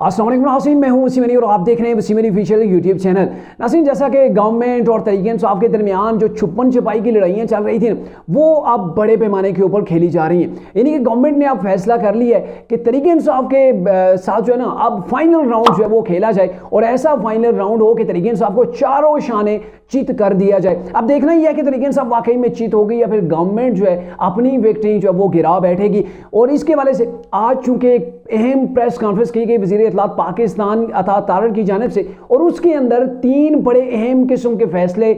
अस्सलाम वालेकुम नाज़रीन, मैं हूं वसीम अली और आप देख रहे हैं Wasim Ali official YouTube channel. नाज़रीन, जैसा कि गवर्नमेंट और तहरीक इंसाफ के दरमियान जो छुपन छुपाई की लड़ाइयाँ चल रही थी वो अब बड़े पैमाने के ऊपर खेली जा रही हैं। यानी कि गवर्नमेंट ने अब फैसला कर लिया है कि तहरीक इंसाफ के साथ जो है ना अब फाइनल राउंड जो है वो खेला जाए और ऐसा फाइनल राउंड हो कि तहरीक इंसाफ को चारों शाने चित कर दिया जाए। अब देखना ही है कि तहरीक इंसाफ वाकई में चित होगी या फिर गवर्नमेंट जो है अपनी विक्ट्री जो है वो गिरा बैठेगी। और इसके वाले से आज चूंकि एक अहम प्रेस कॉन्फ्रेंस की गई वज़ीर इत्तलात पाकिस्तान अता तारड़ की जानिब से और उसके अंदर तीन बड़े अहम किस्म के फैसले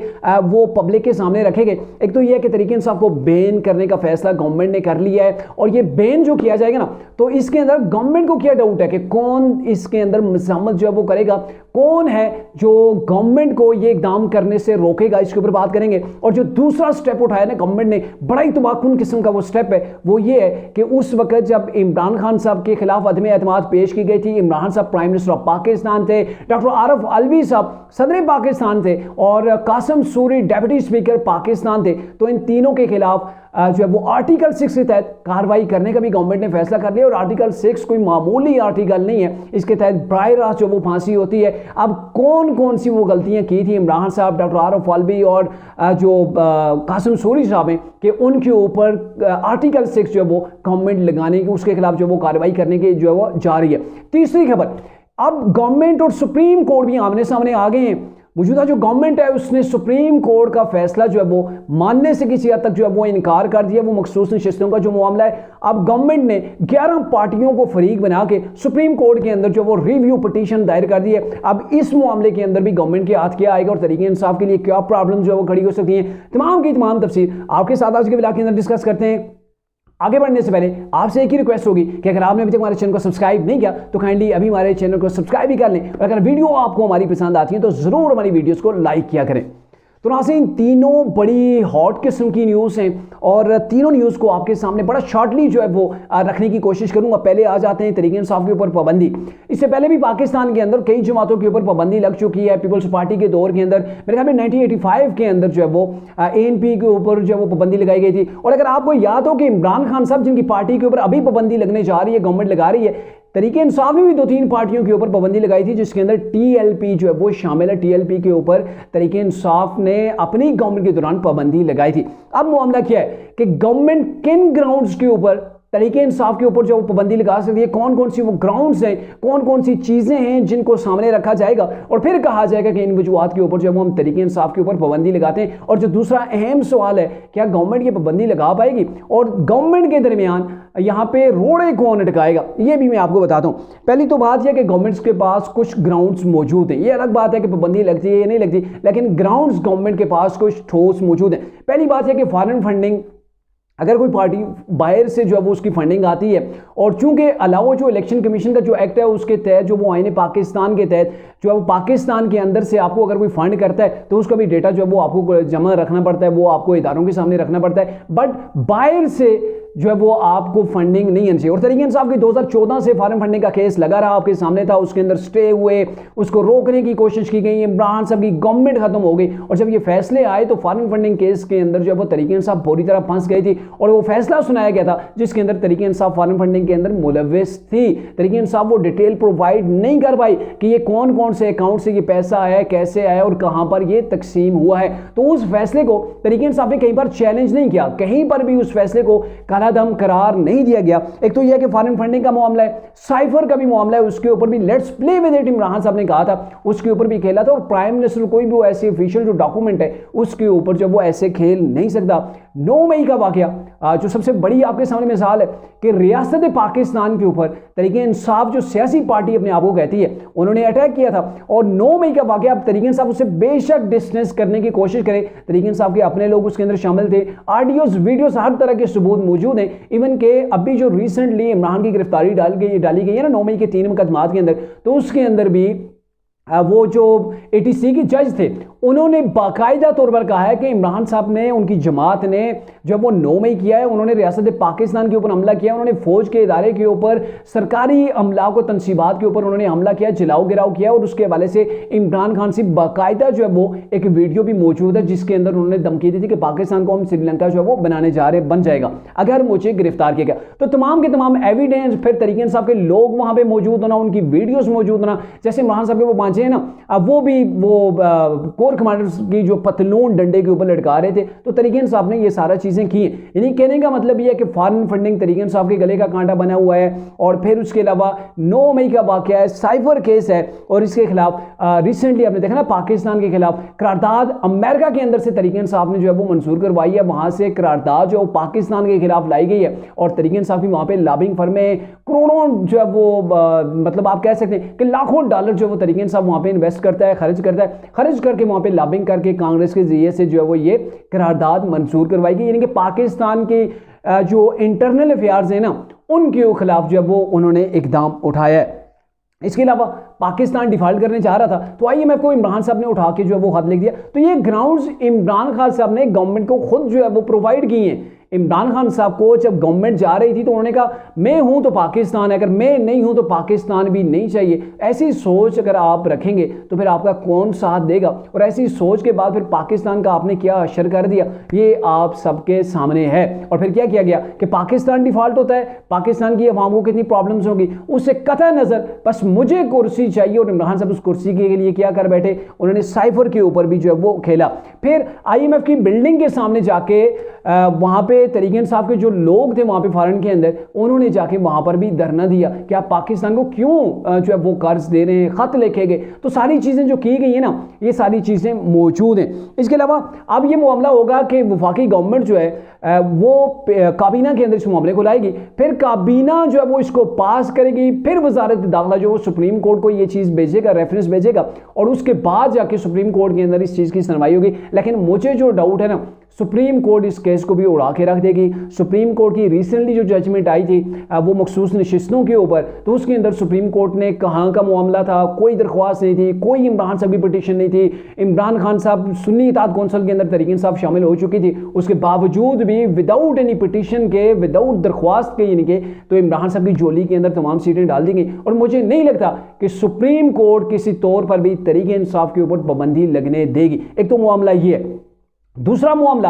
वो पब्लिक के सामने रखे गए। एक तो यह है कि तहरीक इंसाफ को बैन करने का फैसला गवर्नमेंट ने कर लिया है और ये बैन जो किया जाएगा ना तो इसके अंदर गवर्नमेंट को क्या डाउट है कि कौन इसके अंदर मज़म्मत जो है वो करेगा, कौन है जो गवर्नमेंट को ये इकदाम करने से रोकेगा, इसके ऊपर बात करेंगे। और जो दूसरा स्टेप उठाया ना गवर्नमेंट ने, बड़ा ही तबाहकुन किस्म का वो स्टेप है, वो ये है कि उस वक्त जब इमरान खान साहब के खिलाफ अदम एतमाद पेश की गई थी, इमरान साहब प्राइम मिनिस्टर ऑफ पाकिस्तान थे, डॉक्टर आरिफ अलवी साहब सदर पाकिस्तान थे और कासिम सूरी डिप्टी स्पीकर पाकिस्तान थे, तो इन तीनों के खिलाफ जो है वो आर्टिकल 6 के तहत कार्रवाई करने का भी गवर्नमेंट ने फैसला कर लिया। और आर्टिकल 6 कोई मामूली आर्टिकल नहीं है, इसके तहत बराह रास्त जो वो फांसी होती है। अब कौन कौन सी वो गलतियां की थी इमरान साहब, डॉक्टर आरिफ अलवी और जो कासिम सूरी साहब हैं कि उनके ऊपर आर्टिकल 6 जो है वो गवर्नमेंट लगाने की, उसके खिलाफ जो वो कार्रवाई करने की जो है वो जा रही है। तीसरी खबर, अब गवर्नमेंट और सुप्रीम कोर्ट भी आमने सामने आ गए हैं। मौजूदा जो गवर्नमेंट है उसने सुप्रीम कोर्ट का फैसला जो है वो मानने से किसी हद तक जो है वो इनकार कर दिया। वो मखसूस नशिस्तों का जो मामला है, अब गवर्नमेंट ने 11 पार्टियों को फरीक बना के सुप्रीम कोर्ट के अंदर जो वो रिव्यू पिटीशन दायर कर दी है। अब इस मामले के अंदर भी गवर्नमेंट के हाथ क्या आएगा और तहरीक इंसाफ के लिए क्या प्रॉब्लम जो है वो खड़ी हो सकती है, तमाम की तमाम तफसीर आपके साथ आज के व्लॉग के अंदर डिस्कस करते हैं। आगे बढ़ने से पहले आपसे एक ही रिक्वेस्ट होगी कि अगर आपने अभी तक हमारे चैनल को सब्सक्राइब नहीं किया तो काइंडली अभी हमारे चैनल को सब्सक्राइब भी कर लें और अगर वीडियो आपको हमारी पसंद आती है तो जरूर हमारी वीडियोस को लाइक किया करें। तो नाज़रीन, तीनों बड़ी हॉट किस्म की न्यूज़ हैं और तीनों न्यूज़ को आपके सामने बड़ा शॉर्टली जो है वो रखने की कोशिश करूंगा। पहले आ जाते हैं तहरीक इंसाफ के ऊपर पाबंदी। इससे पहले भी पाकिस्तान के अंदर कई जमातों के ऊपर पाबंदी लग चुकी है। पीपल्स पार्टी के दौर के अंदर मेरे ख्याल में 1985 के अंदर जो है वो ANP के ऊपर जो है वो पाबंदी लगाई गई थी। और अगर आपको याद हो कि इमरान खान साहब जिनकी पार्टी के ऊपर अभी पाबंदी लगने जा रही है, गवर्नमेंट लगा रही है, तहरीक इंसाफ ने भी 2-3 पार्टियों के ऊपर पाबंदी लगाई थी जिसके अंदर TLP जो है वो शामिल है। TLP के ऊपर तहरीक इंसाफ ने अपनी गवर्नमेंट के दौरान पाबंदी लगाई थी। अब मामला क्या है कि गवर्नमेंट किन ग्राउंड्स के ऊपर तहरीक इंसाफ के ऊपर जो पाबंदी लगा सकती है, कौन कौन सी वो ग्राउंड्स हैं, कौन कौन सी चीज़ें हैं जिनको सामने रखा जाएगा और फिर कहा जाएगा कि इन वजूहात के ऊपर जो है वो हम तहरीक इंसाफ के ऊपर पाबंदी लगाते हैं। और जो दूसरा अहम सवाल है, क्या गवर्नमेंट ये पाबंदी लगा पाएगी और गवर्नमेंट के दरमियान यहाँ पे रोड़े कौन अटकाएगा, ये भी मैं आपको बताता हूँ। पहली तो बात यह कि गवर्नमेंट के पास कुछ ग्राउंड्स मौजूद हैं। ये अलग बात है कि पाबंदी लगती है या नहीं लगती, लेकिन ग्राउंड्स गवर्नमेंट के पास कुछ ठोस मौजूद हैं। पहली बात है कि फॉरेन फंडिंग, अगर कोई पार्टी बाहर से जो है वो उसकी फंडिंग आती है और चूंकि अलावा जो इलेक्शन कमीशन का जो एक्ट है उसके तहत जो वो आईन पाकिस्तान के तहत जो है वो पाकिस्तान के अंदर से आपको अगर कोई फंड करता है तो उसका भी डेटा जो है वो आपको जमा रखना पड़ता है, वो आपको इदारों के सामने रखना पड़ता है। बट बाहर से जो है वो आपको फंडिंग नहीं आनी चाहिए। और तहरीक इंसाफ की 2014 से फॉरेन फंडिंग का केस लगा रहा, आपके सामने था, उसके अंदर स्टे हुए, उसको रोकने की कोशिश की गई, इमरान साहब की गवर्नमेंट खत्म हो गई और जब ये फैसले आए तो फॉरेन फंडिंग केस के अंदर जो है वो तहरीक इंसाफ पूरी तरह फंस गई थी और वो फैसला सुनाया गया था जिसके अंदर तहरीक इंसाफ फॉरेन फंडिंग के अंदर मुलव्विस थी। तहरीक इंसाफ वो डिटेल प्रोवाइड नहीं कर पाई कि ये कौन कौन से अकाउंट से ये पैसा आया, कैसे आया और कहां पर ये तकसीम हुआ है। तो उस फैसले को तहरीक इंसाफ ने कहीं पर चैलेंज नहीं किया, कहीं पर भी उस फैसले को कालादम करार नहीं दिया गया। एक तो यह कि फॉरेन फंडिंग का मामला है, साइफर का भी मामला है, उसके ऊपर भी let's play with it Imran साहब ने कहा था, उसके ऊपर भी खेला था। और प्राइम मिनिस्टर कोई भी वो ऐसी ऑफिशियल जो डॉक्यूमेंट है उसके ऊपर जो वो ऐसे खेल नहीं सकता। 9 मई का वाकया जो सबसे बड़ी आपके सामने मिसाल है कि रियासत पाकिस्तान के ऊपर तहरीक इंसाफ जो सियासी पार्टी अपने आप को कहती है उन्होंने अटैक किया था और 9 मई का वाकया। अब तहरीक इंसाफ उससे बेशक डिस्टेंस करने की कोशिश करे, तहरीक इंसाफ के अपने लोग उसके अंदर शामिल थे, ऑडियोज वीडियोस हर तरह के सबूत मौजूद हैं। इवन के अभी जो रिसेंटली इमरान की गिरफ्तारी डाली गई है ना 9 मई के 3 मुकदमात के अंदर, तो उसके अंदर भी वो जो ATC के जज थे उन्होंने बाकायदा तौर पर कहा है कि इमरान साहब ने, उनकी जमात ने जब वो 9 मई किया है, उन्होंने रियासत पाकिस्तान के ऊपर हमला किया, उन्होंने फौज के इदारे के ऊपर, सरकारी अमला को, तनसीबात के ऊपर उन्होंने हमला किया, जलाओ गिराव किया। और उसके हवाले से इमरान खान से बाकायदा जो है वो एक वीडियो भी मौजूद है जिसके अंदर उन्होंने धमकी दी थी कि पाकिस्तान को हम श्रीलंका जो है वो बनाने जा रहे, बन जाएगा अगर मुझे गिरफ्तार किया गया। तो तमाम के तमाम एविडेंस, फिर तरीके इंसाफ के लोग वहां पर मौजूद होना, उनकी वीडियोज मौजूद होना, जैसे इमरान साहब के वो बांचे हैं ना, अब वो भी वो कोर कमांडर्स की जो पतलून डंडे के ऊपर लटका रहे थे, तो तरीके इंसाफ ने ये सारा चीजें की। यानी कहने का मतलब ये है कि फॉरेन फंडिंग तरीके इंसाफ के गले का कांटा बना हुआ है। और फिर उसके अलावा 9 मई का वाकया है, साइफर केस है, और इसके खिलाफ रिसेंटली आपने देखा ना, पाकिस्तान के खिलाफ करारदाद अमेरिका के अंदर से तरीके इंसाफ ने जो है वो मंजूर करवाई है, वहां से करारदाद जो पाकिस्तान के खिलाफ लाई गई है। और तरीके इंसाफ की वहां पर लॉबिंग फर्में करोड़ों जो है वो मतलब आप कह सकते हैं कि लाखों डॉलर जो वो तरीके इंसाफ वहां पर इन्वेस्ट करता है, खर्च करके वहां पे लॉबिंग करके कांग्रेस के जरिए से जो है वो ये करारदाद मंजूर करवाई गई। यानी कि पाकिस्तान के जो इंटरनल अफेयर्स है ना, उनके खिलाफ जो है वो उन्होंने इकदाम उठाया है। इसके अलावा पाकिस्तान डिफॉल्ट करने जा रहा था, तो IMF को इमरान साहब ने उठा के जो है वो खत लिख दिया। तो ये ग्राउंड्स इमरान खान साहब ने गवर्नमेंट को खुद जो है वो प्रोवाइड किए हैं। इमरान खान साहब को जब गवर्नमेंट जा रही थी तो उन्होंने कहा मैं हूं तो पाकिस्तान है, अगर मैं नहीं हूं तो पाकिस्तान भी नहीं चाहिए। ऐसी सोच अगर आप रखेंगे तो फिर आपका कौन साथ देगा? और ऐसी सोच के बाद फिर पाकिस्तान का आपने क्या असर कर दिया, ये आप सबके सामने है। और फिर क्या किया गया कि पाकिस्तान डिफॉल्ट होता है, पाकिस्तान की अवाम को कितनी प्रॉब्लम्स होगी उससे कतई नजर, बस मुझे कुर्सी चाहिए। और इमरान साहब उस कुर्सी के लिए क्या कर बैठे, उन्होंने साइफर के ऊपर भी जो है वो खेला। फिर IMF की बिल्डिंग के सामने जाके वहां पे तरीके इंसाफ के जो लोग थे वहां पे फॉरेन के अंदर, उन्होंने जाके वहां पर भी धरना दिया कि आप पाकिस्तान को क्यों जो है वो कर्ज दे रहे हैं, खत लिखे गए। तो सारी चीजें जो की गई है ना, ये सारी चीजें मौजूद हैं। इसके अलावा अब ये मामला होगा कि वफाकी गवर्नमेंट जो है वो काबीना के अंदर इस मामले को लाएगी, फिर काबीना जो है वो इसको पास करेगी, फिर वजारत दाखिला जो वो सुप्रीम कोर्ट को ये चीज भेजेगा, रेफरेंस भेजेगा, और उसके बाद जाके सुप्रीम कोर्ट के अंदर इस चीज की सुनवाई होगी। लेकिन मुझे जो डाउट है ना, सुप्रीम कोर्ट इस केस को भी उड़ा के रख देगी। सुप्रीम कोर्ट की रिसेंटली जो जजमेंट आई थी वो मखसूस नशिस्तों के ऊपर, तो उसके अंदर सुप्रीम कोर्ट ने कहाँ का मामला था, कोई दरख्वास्त नहीं थी, कोई इमरान साहब की पिटीशन नहीं थी। इमरान खान साहब सुन्नी इताअत कौंसिल के अंदर तरीके इंसाफ शामिल हो चुकी थी, उसके बावजूद भी विदाउट एनी पिटीशन के, विदाउट दरख्वास्त के, यानी कि तो इमरान साहब की झोली के अंदर तमाम सीटें डाल दी गई। और मुझे नहीं लगता कि सुप्रीम कोर्ट किसी तौर पर भी तरीके इंसाफ के ऊपर पाबंदी लगने देगी। एक तो मामला ये है। दूसरा मामला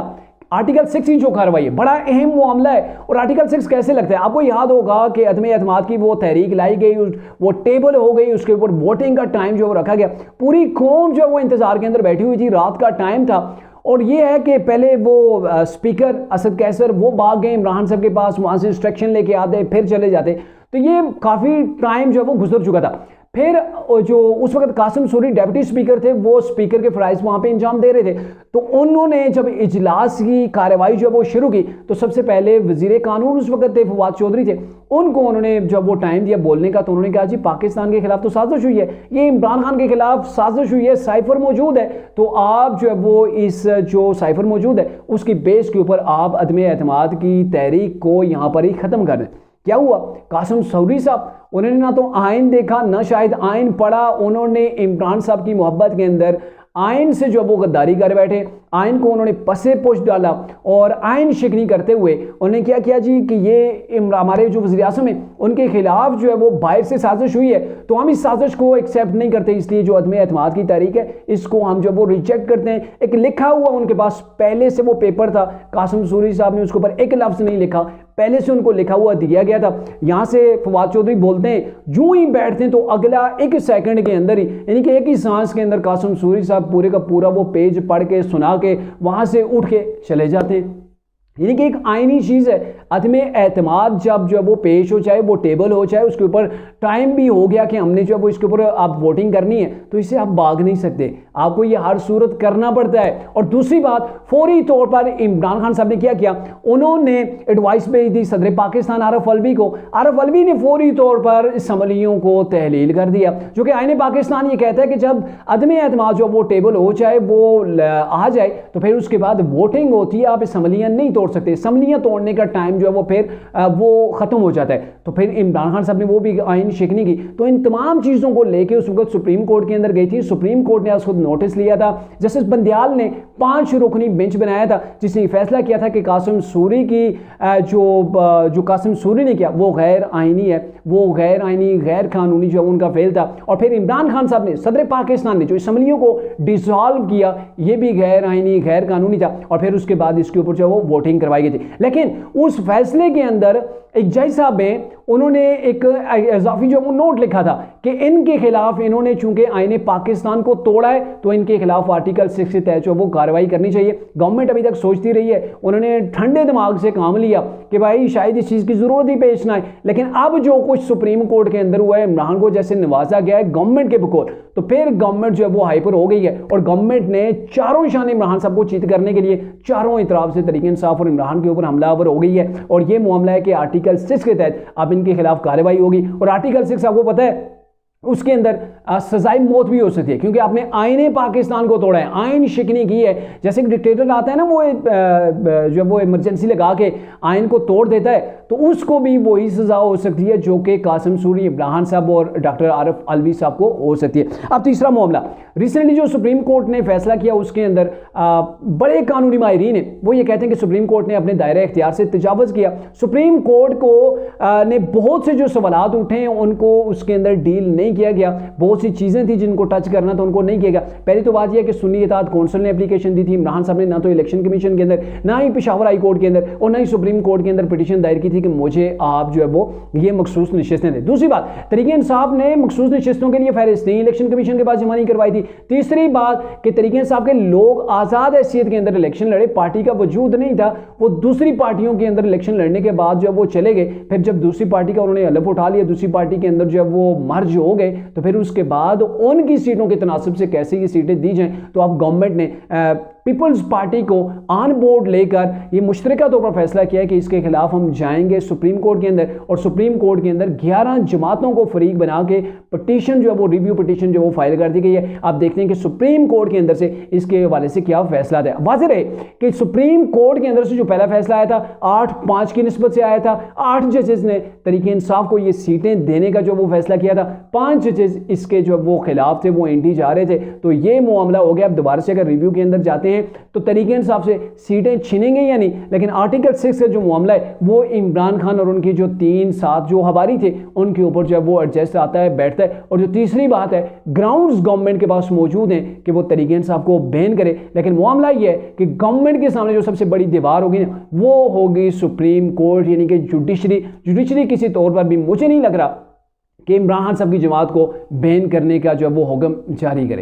आर्टिकल 6 की जो कार्रवाई है, बड़ा अहम मामला है। और आर्टिकल 6 कैसे लगता है, आपको याद होगा कि अदम एतमाद की वो तहरीक लाई गई, वो टेबल हो गई, उसके ऊपर वोटिंग का टाइम जो रखा गया, पूरी कौम जो है वो इंतजार के अंदर बैठी हुई थी, रात का टाइम था। और ये है कि पहले वो स्पीकर असद कैसर वो भाग गए इमरान साहब के पास, वहां से इंस्ट्रक्शन लेके आते, फिर चले जाते। तो ये काफी टाइम जो है वो गुजर चुका था। फिर जो उस वक्त कासिम सूरी डेप्यूटी स्पीकर थे, वो स्पीकर के फराइज वहां पे इंजाम दे रहे थे। तो उन्होंने जब इजलास की कार्रवाई जो है वो शुरू की, तो सबसे पहले वजीर कानून उस वक्त थे, फवाद चौधरी थे, उनको उन्होंने जब वो टाइम दिया बोलने का, तो उन्होंने कहा जी पाकिस्तान के खिलाफ तो साजिश हुई है, ये इमरान खान के खिलाफ साजिश हुई है, साइफर मौजूद है, तो आप जो है वो इस जो साइफर मौजूद है उसकी बेस के ऊपर आप अदम एतमाद की तहरीक को यहां पर ही खत्म कर दें। क्या हुआ, कासिम सूरी साहब उन्होंने ना तो आइन देखा, ना शायद आइन पढ़ा, उन्होंने इमरान साहब की मोहब्बत के अंदर आइन से जो वो गद्दारी कर बैठे, आइन को उन्होंने पसे पोछ डाला। और आइन शिकनी करते हुए उन्होंने क्या किया जी कि ये हमारे जो वज़ीर आज़म है उनके खिलाफ जो है वो बाहर से साजिश हुई है, तो हम इस साजिश को एक्सेप्ट नहीं करते, इसलिए जो अदम एतमाद की तारीख है इसको हम जो वो रिजेक्ट करते हैं। एक लिखा हुआ उनके पास पहले से वो पेपर था, कासिम सूरी साहब ने उसके ऊपर एक लफ्ज़ नहीं लिखा, पहले से उनको लिखा हुआ दिया गया था। यहां से फवाद चौधरी बोलते हैं, यूं ही बैठते हैं तो अगला एक सेकंड के अंदर ही, यानी कि एक ही सांस के अंदर कासिम सूरी साहब पूरे का पूरा वो पेज पढ़ के सुना के वहां से उठ के चले जाते हैं। यानी कि एक आईनी चीज़ है, अदम एतमाद जब जो है वो पेश हो, चाहे वो टेबल हो, चाहे उसके ऊपर टाइम भी हो गया कि हमने जो है वो इसके ऊपर आप वोटिंग करनी है, तो इससे आप भाग नहीं सकते, आपको ये हर सूरत करना पड़ता है। और दूसरी बात, फौरी तौर पर इमरान खान साहब ने क्या किया, उन्होंने एडवाइस भेज दी सदर पाकिस्तान आरफ अलवी को। आरफ अलवी ने फौरी तौर पर असम्बलियों को तहलील कर दिया, जो कि आईन पाकिस्तान ये कहता है कि जब अदम एतमाद जो वो टेबल हो, चाहे वो आ जाए, तो फिर उसके बाद वोटिंग होती है, आप असम्बलियां नहीं तोड़ सकते, असम्बलियाँ तोड़ने का टाइम जो है वो फिर वो ख़त्म हो जाता है। तो फिर इमरान खान साहब ने वो भी आइन शिकनी की। तो इन तमाम चीज़ों को लेके उस वक्त सुप्रीम कोर्ट के अंदर गई थी। सुप्रीम कोर्ट ने आज खुद नोटिस लिया था। जस्टिस बंदियाल ने 5 रुकनी बेंच बनाया था जिसने फैसला किया था कि कासिम सूरी की जो कासिम सूरी ने किया वो गैर आइनी है, वो गैर आइनी गैर कानूनी जो उनका फेल था। और फिर इमरान खान साहब ने, सदर पाकिस्तान ने जो असम्बलियों को डिसॉल्व किया, ये भी गैर आइनी गैर कानूनी था। और फिर उसके बाद इसके ऊपर जो वो वोटिंग करवाई गई थी। लेकिन उस फैसले के अंदर एक जज साहब है, उन्होंने एक इजाफी जो नोट लिखा था कि इनके खिलाफ, इन्होंने चूंकि आईने पाकिस्तान को तोड़ा है तो इनके खिलाफ आर्टिकल 6 के तहत जो वो कार्रवाई करनी चाहिए। गवर्नमेंट अभी तक सोचती रही है, उन्होंने ठंडे दिमाग से काम लिया कि भाई शायद इस चीज़ की ज़रूरत ही पेश ना आए। लेकिन अब जो कुछ सुप्रीम कोर्ट के अंदर हुआ है, इमरान को जैसे नवाजा गया है गवर्नमेंट के बकौल, तो फिर गवर्नमेंट जो है वो हाइपर हो गई है। और गवर्नमेंट ने चारों शान इमरान साहब को चीत करने के लिए चारों इतराफ से तरीके इंसाफ और इमरान के ऊपर हमलावर हो गई है। और ये मामला है कि आर्टिकल 6 के तहत अब इनके खिलाफ कार्रवाई होगी। और आर्टिकल 6 आपको पता है उसके अंदर सजाई मौत भी हो सकती है, क्योंकि आपने आईने पाकिस्तान को तोड़ा है, आइन शिकनी की है। जैसे कि डिक्टेटर आता है ना, वो जब वो इमरजेंसी लगा के आइन को तोड़ देता है, तो उसको भी वही सजा हो सकती है जो कि कासिम सूरी, इमरान साहब और डॉक्टर आरिफ अलवी साहब को हो सकती है। अब तीसरा मामला, रिसेंटली जो सुप्रीम कोर्ट ने फैसला किया उसके अंदर बड़े कानूनी माहिरीन है वो ये कहते हैं कि सुप्रीम कोर्ट ने अपने दायरे इख्तियार से तजावज़ किया। सुप्रीम कोर्ट को ने बहुत से जो सवालात उठे हैं उनको उसके अंदर डील नहीं किया गया। बहुत सी चीज़ें थी जिनको टच करना था, उनको नहीं किया गया। पहली तो बात यह है कि सुन्नी इत्तेहाद कौंसिल ने एप्लीकेशन दी थी, इमरान साहब ने ना तो इलेक्शन कमीशन के अंदर, ना ही पेशावर हाई कोर्ट के अंदर और ना ही सुप्रीम कोर्ट के अंदर पिटीशन दायर की थी कि मुझे आप जो है वो ये मखसूस नशिस्तें दें। दूसरी बात, तरीके इंसाफ ने मखसूस नशिस्तों के लिए फहरिस्त नहीं इलेक्शन कमीशन के पास जमा नहीं करवाई थी। तीसरी बात कि तरीके इंसाफ के लोग आज़ाद हैसियत के अंदर इलेक्शन लड़े, पार्टी का वजूद नहीं था, वो दूसरी पार्टियों के अंदर इलेक्शन लड़ने के बाद जो है वो चले गए। फिर जब दूसरी पार्टी का उन्होंने हलफ उठा लिया, दूसरी पार्टी के अंदर जो है वो मर्ज हो गए, तो फिर उसके बाद उनकी सीटों के तनासब से कैसे ये सीटें दी जाएं। तो अब गवर्नमेंट ने पीपल्स पार्टी को ऑन बोर्ड लेकर ये मुश्तरका तौर पर फैसला किया है कि इसके खिलाफ हम जाएंगे सुप्रीम कोर्ट के अंदर, और सुप्रीम कोर्ट के अंदर 11 जमातों को फरीक बना के पटिशन जो है वो रिव्यू पटिशन जो वो फाइल कर दी गई है। आप देखते हैं कि सुप्रीम कोर्ट के अंदर से इसके हवाले से क्या फैसला था। वाज़ेह रहे कि सुप्रीम कोर्ट के अंदर से जो पहला फैसला आया था 8-5 की निस्बत से आया था। 8 जजेस ने तरीके इंसाफ को ये सीटें देने का जो वो फैसला किया था, 5 जजेस इसके जो वो खिलाफ थे, वो एंटी जा रहे थे। तो ये मामला हो गया। अब दोबारा से अगर रिव्यू के अंदर जाते हैं तो तरीके इंसाफ से सीटें छिनेंगे या नहीं। लेकिन आर्टिकल 6 का जो मामला है वो इमरान खान और उनकी जो 3 साथ जो हवारी थे उनके ऊपर जो है वो एडजस्ट आता है, बैठता है। और जो तीसरी बात है, ग्राउंड्स गवर्नमेंट के पास मौजूद हैं कि वो तरीके इंसाफ को बैन करे। लेकिन मामला ये है कि गवर्नमेंट के सामने जो सबसे बड़ी दीवार होगी ना वो होगी सुप्रीम कोर्ट, यानी कि जुडिशरी किसी तौर पर भी मुझे नहीं लग रहा कि इमरान खान साहब की जमात को बैन करने का जो है वो हुक्म जारी करे।